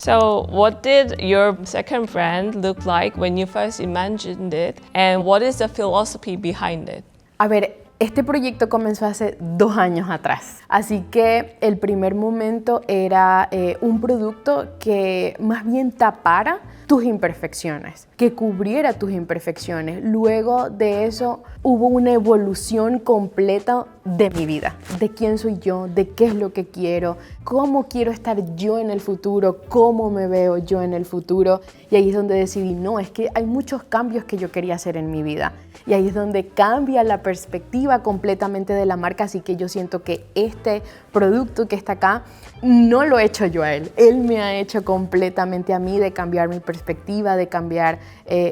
So what did your second brand look like when you first imagined it, and what is the philosophy behind it? A ver, este proyecto comenzó hace 2 años atrás, así que el primer momento era un producto que más bien tapara tus imperfecciones, que cubriera tus imperfecciones. Luego de eso hubo una evolución completa de mi vida, de quién soy yo, de qué es lo que quiero, cómo quiero estar yo en el futuro, cómo me veo yo en el futuro. Y ahí es donde decidí, no, es que hay muchos cambios que yo quería hacer en mi vida. Y ahí es donde cambia la perspectiva completamente de la marca, así que yo siento que este producto que está acá no lo he hecho yo a él. Él me ha hecho completamente a mí de cambiar mi perspectiva, de cambiar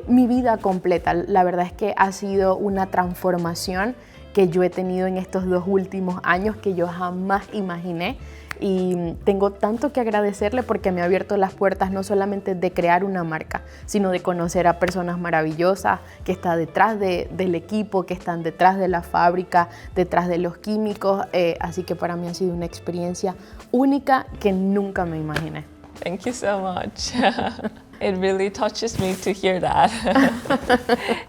mi vida completa. La verdad es que ha sido una transformación que yo he tenido en estos 2 últimos años que yo jamás imaginé. Y tengo tanto que agradecerle porque me ha abierto las puertas no solamente de crear una marca, sino de conocer a personas maravillosas que están detrás del equipo, que están detrás de la fábrica, detrás de los químicos. Así que para mí ha sido una experiencia única que nunca me imaginé. Thank you so much. It really touches me to hear that.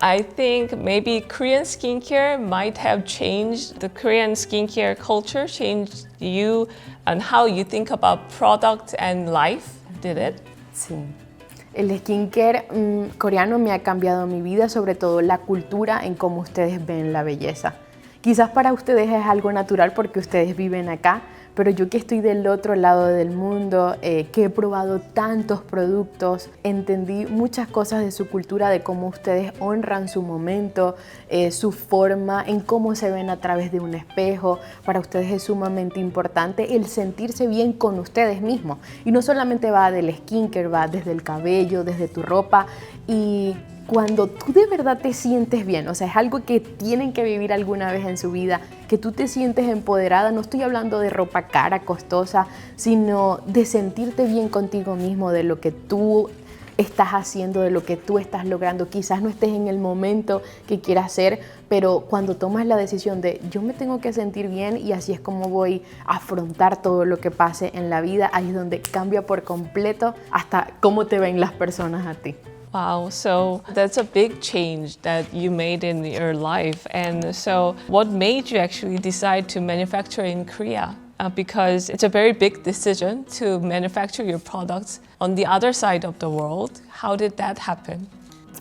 I think maybe Korean skincare might have changed the Korean skincare culture, changed you and how you think about product and life. Did it? Sí. El skincare coreano me ha cambiado mi vida, sobre todo la cultura en cómo ustedes ven la belleza. Quizás para ustedes es algo natural porque ustedes viven acá, pero yo que estoy del otro lado del mundo, que he probado tantos productos, entendí muchas cosas de su cultura, de cómo ustedes honran su momento, su forma, en cómo se ven a través de un espejo. Para ustedes es sumamente importante el sentirse bien con ustedes mismos. Y no solamente va del skincare, va desde el cabello, desde tu ropa. Y cuando tú de verdad te sientes bien, o sea, es algo que tienen que vivir alguna vez en su vida, que tú te sientes empoderada, no estoy hablando de ropa cara, costosa, sino de sentirte bien contigo mismo, de lo que tú estás haciendo, de lo que tú estás logrando. Quizás no estés en el momento que quieras ser, pero cuando tomas la decisión de yo me tengo que sentir bien y así es como voy a afrontar todo lo que pase en la vida, ahí es donde cambia por completo hasta cómo te ven las personas a ti. Wow, so that's a big change that you made in your life. And so what made you actually decide to manufacture in Korea? Because it's a very big decision to manufacture your products on the other side of the world. How did that happen?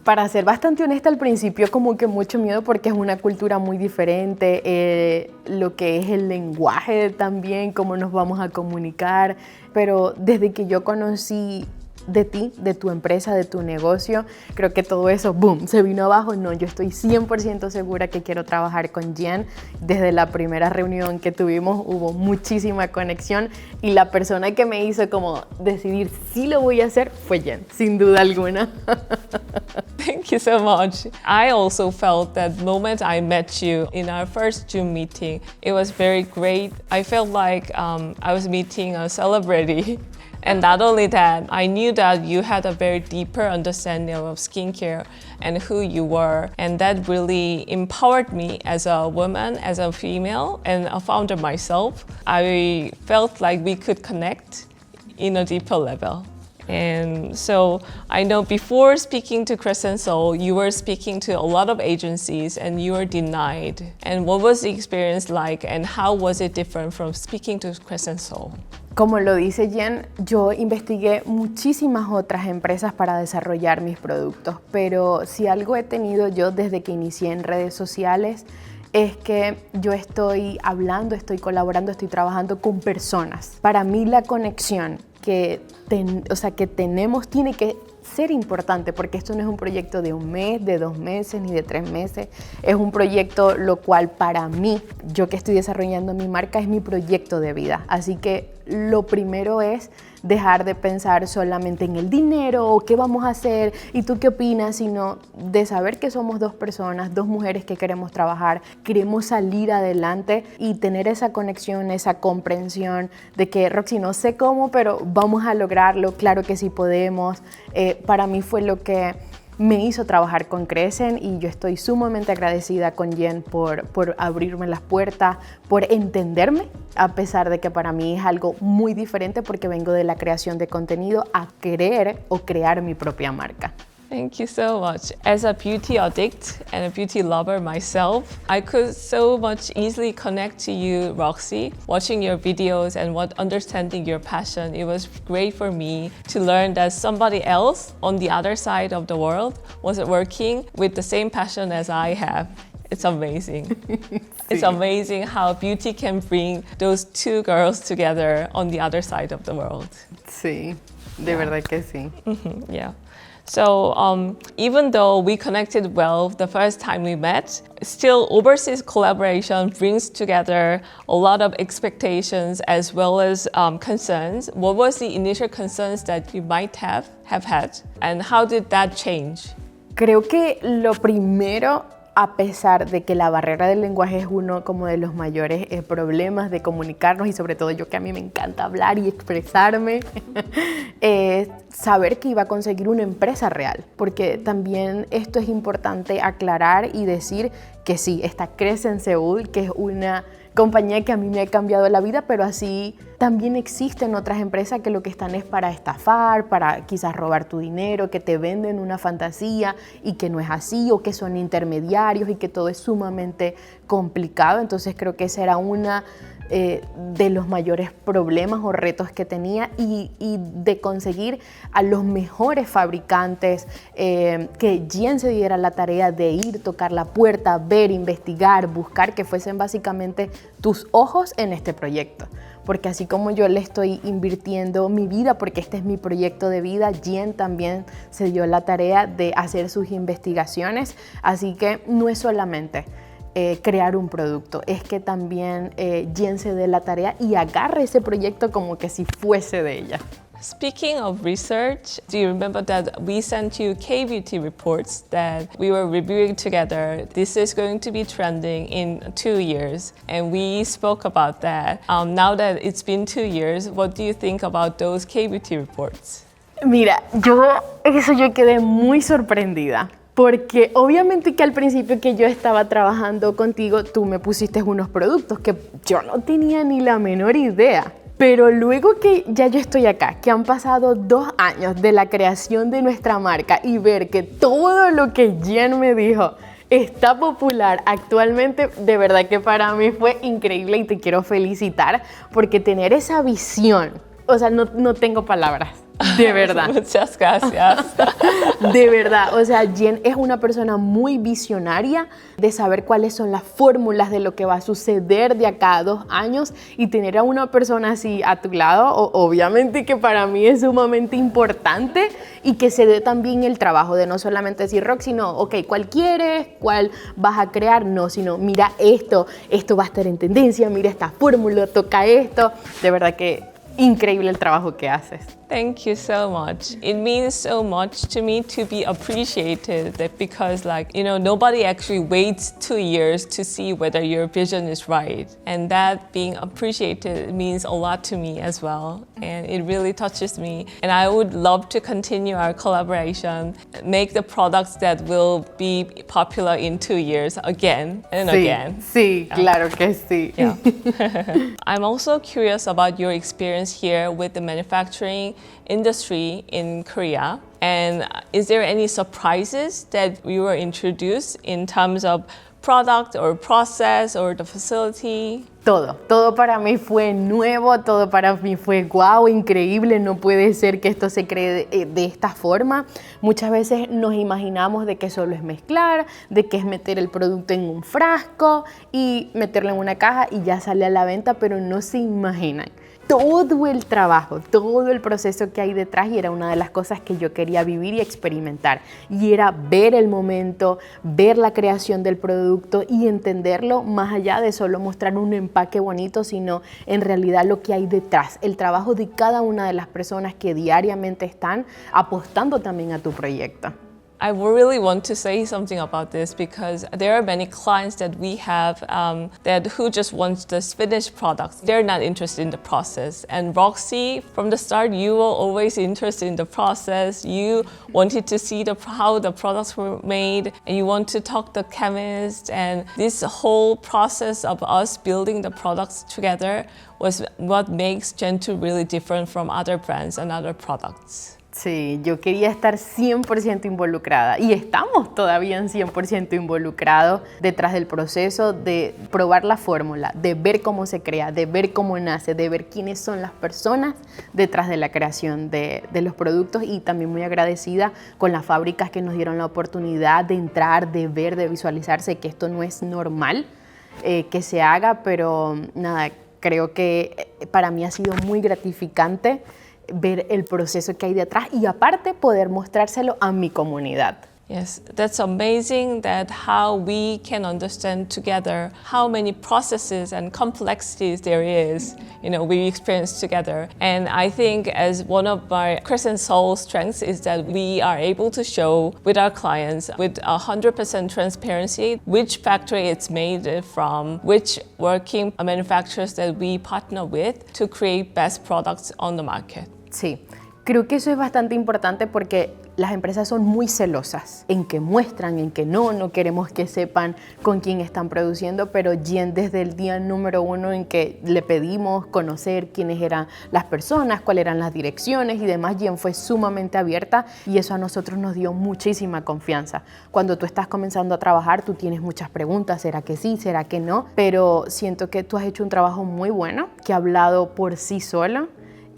Para ser bastante honesta, al principio como que mucho miedo porque es una cultura muy diferente, lo que es el lenguaje también, cómo nos vamos a comunicar, pero desde que yo conocí de ti, de tu empresa, de tu negocio, creo que todo eso, boom, se vino abajo. No, yo estoy 100% segura que quiero trabajar con Jen. Desde la primera reunión que tuvimos hubo muchísima conexión y la persona que me hizo como decidir si lo voy a hacer fue Jen, sin duda alguna. Thank you so much. I also felt that moment I met you in our first Zoom meeting, it was very great. I felt like I was meeting a celebrity. And not only that, I knew that you had a very deeper understanding of skincare and who you were. And that really empowered me as a woman, as a female, and a founder myself. I felt like we could connect in a deeper level. And so I know before speaking to Crescent Soul, you were speaking to a lot of agencies and you were denied. And what was the experience like and how was it different from speaking to Crescent Soul? Como lo dice Jen, yo investigué muchísimas otras empresas para desarrollar mis productos, pero si algo he tenido yo desde que inicié en redes sociales es que yo estoy hablando, estoy colaborando, estoy trabajando con personas. Para mí la conexión que tenemos tiene que ser importante porque esto no es un proyecto de 1 mes, de 2 meses ni de 3 meses. Es un proyecto lo cual para mí, yo que estoy desarrollando mi marca, es mi proyecto de vida. Así que lo primero es dejar de pensar solamente en el dinero o qué vamos a hacer y tú qué opinas, sino de saber que somos 2 personas, 2 mujeres que queremos trabajar, queremos salir adelante y tener esa conexión, esa comprensión de que Roxy, no sé cómo, pero vamos a lograrlo, claro que sí podemos. Para mí fue lo que me hizo trabajar con Crescent y yo estoy sumamente agradecida con Jen por abrirme las puertas, por entenderme, a pesar de que para mí es algo muy diferente porque vengo de la creación de contenido a querer o crear mi propia marca. Thank you so much. As a beauty addict and a beauty lover myself, I could so much easily connect to you, Roxy. Watching your videos and understanding your passion, it was great for me to learn that somebody else on the other side of the world was working with the same passion as I have. It's amazing. It's amazing how beauty can bring those two girls together on the other side of the world. Sí, de verdad que sí. Yeah. So even though we connected well the first time we met, still overseas collaboration brings together a lot of expectations as well as concerns. What was the initial concerns that you might have had, and how did that change? Creo que lo primero, a pesar de que la barrera del lenguaje es uno como de los mayores problemas de comunicarnos y sobre todo yo que a mí me encanta hablar y expresarme, saber que iba a conseguir una empresa real, porque también esto es importante aclarar y decir que sí, está Crescent Seoul, que es una compañía que a mí me ha cambiado la vida, pero así también existen otras empresas que lo que están es para estafar, para quizás robar tu dinero, que te venden una fantasía y que no es así, o que son intermediarios y que todo es sumamente complicado. Entonces creo que esa era una de los mayores problemas o retos que tenía y de conseguir a los mejores fabricantes, que Jen se diera la tarea de ir, tocar la puerta, ver, investigar, buscar, que fuesen básicamente tus ojos en este proyecto. Porque así como yo le estoy invirtiendo mi vida, porque este es mi proyecto de vida, Jen también se dio la tarea de hacer sus investigaciones, así que no es solamente crear un producto, es que también Jen se dé la tarea y agarre ese proyecto como que si fuese de ella. Speaking of research, do you remember that we sent you K-beauty reports that we were reviewing together? This is going to be trending in 2 years, and we spoke about that. Now that it's been 2 years, what do you think about those K-beauty reports? Mira, yo quedé muy sorprendida. Porque obviamente que al principio que yo estaba trabajando contigo, tú me pusiste unos productos que yo no tenía ni la menor idea. Pero luego que ya yo estoy acá, que han pasado 2 años de la creación de nuestra marca y ver que todo lo que Jen me dijo está popular actualmente, de verdad que para mí fue increíble y te quiero felicitar porque tener esa visión, o sea, no tengo palabras. De verdad. Muchas gracias. De verdad, o sea, Jen es una persona muy visionaria de saber cuáles son las fórmulas de lo que va a suceder de acá a 2 años y tener a una persona así a tu lado, obviamente que para mí es sumamente importante y que se dé también el trabajo de no solamente decir Roxy, no, ok, ¿cuál quieres? ¿Cuál vas a crear? No, sino mira esto va a estar en tendencia, mira esta fórmula, toca esto. De verdad que increíble el trabajo que haces. Thank you so much. It means so much to me to be appreciated because nobody actually waits 2 years to see whether your vision is right. And that being appreciated means a lot to me as well. And it really touches me. And I would love to continue our collaboration, make the products that will be popular in 2 years again and again. Sí, claro que sí. Yeah. I'm also curious about your experience here with the manufacturing industry in Korea. And is there any surprises that you were introduced in terms of product or process or the facility? Todo para mí fue nuevo, todo para mí fue guau, increíble, no puede ser que esto se cree de esta forma. Muchas veces nos imaginamos de que solo es mezclar, de que es meter el producto en un frasco y meterlo en una caja y ya sale a la venta, pero no se imaginan todo el trabajo, todo el proceso que hay detrás, y era una de las cosas que yo quería vivir y experimentar, y era ver el momento, ver la creación del producto y entenderlo más allá de solo mostrar un empaque bonito, sino en realidad lo que hay detrás, el trabajo de cada una de las personas que diariamente están apostando también a tu proyecto. I really want to say something about this because there are many clients that we have that who just want the finished products. They're not interested in the process. And Roxy, from the start, you were always interested in the process. You wanted to see how the products were made, and you want to talk to the chemist. And this whole process of us building the products together was what makes Gen2 really different from other brands and other products. Sí, yo quería estar 100% involucrada y estamos todavía en 100% involucrados detrás del proceso de probar la fórmula, de ver cómo se crea, de ver cómo nace, de ver quiénes son las personas detrás de la creación de los productos, y también muy agradecida con las fábricas que nos dieron la oportunidad de entrar, de ver, de visualizarse que esto no es normal que se haga, pero nada, creo que para mí ha sido muy gratificante ver el proceso que hay detrás y aparte poder mostrárselo a mi comunidad. Yes, that's amazing that how we can understand together how many processes and complexities there is, we experience together. And I think as one of my Crescent Soul strengths is that we are able to show with our clients with 100% transparency which factory it's made from, which working manufacturers that we partner with to create best products on the market. Sí, creo que eso es bastante importante porque las empresas son muy celosas en que muestran, en que no queremos que sepan con quién están produciendo, pero Jen desde el día número 1 en que le pedimos conocer quiénes eran las personas, cuáles eran las direcciones y demás, Jen fue sumamente abierta y eso a nosotros nos dio muchísima confianza. Cuando tú estás comenzando a trabajar, tú tienes muchas preguntas, ¿será que sí, será que no? Pero siento que tú has hecho un trabajo muy bueno, que ha hablado por sí solo,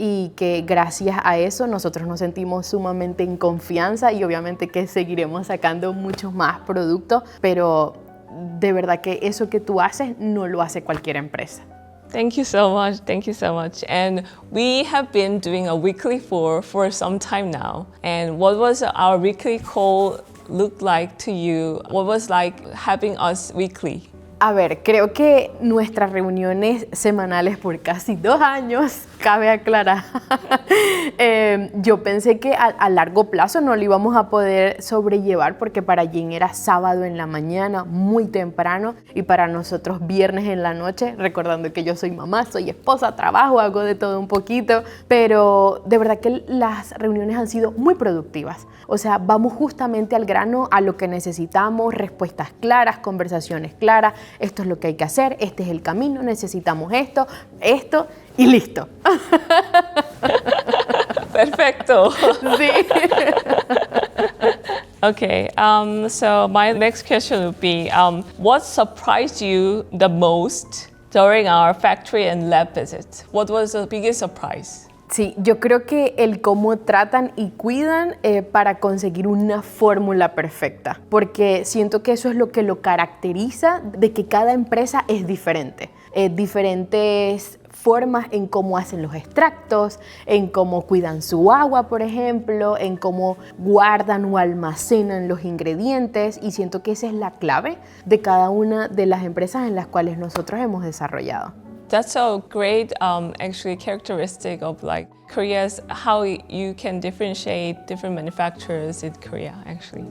y que gracias a eso nosotros nos sentimos sumamente en confianza y obviamente que seguiremos sacando muchos más productos, pero de verdad que eso que tú haces no lo hace cualquier empresa. Thank you so much. Thank you so much. And we have been doing a weekly for some time now. And what was our weekly call look like to you? What was like having us weekly? A ver, creo que nuestras reuniones semanales por casi 2 años, cabe aclarar, yo pensé que a largo plazo no lo íbamos a poder sobrellevar porque para Jen era sábado en la mañana, muy temprano, y para nosotros viernes en la noche, recordando que yo soy mamá, soy esposa, trabajo, hago de todo un poquito, pero de verdad que las reuniones han sido muy productivas. O sea, vamos justamente al grano, a lo que necesitamos, respuestas claras, conversaciones claras. Esto es lo que hay que hacer, este es el camino, necesitamos esto y listo. Perfecto. Sí. Okay, so my next question would be, what surprised you the most during our factory and lab visit? What was the biggest surprise? Sí, yo creo que el cómo tratan y cuidan para conseguir una fórmula perfecta, porque siento que eso es lo que lo caracteriza, de que cada empresa es diferente. Diferentes formas en cómo hacen los extractos, en cómo cuidan su agua, por ejemplo, en cómo guardan o almacenan los ingredientes, y siento que esa es la clave de cada una de las empresas en las cuales nosotros hemos desarrollado. That's a great actually characteristic of like Korea's how you can differentiate different manufacturers in Korea actually.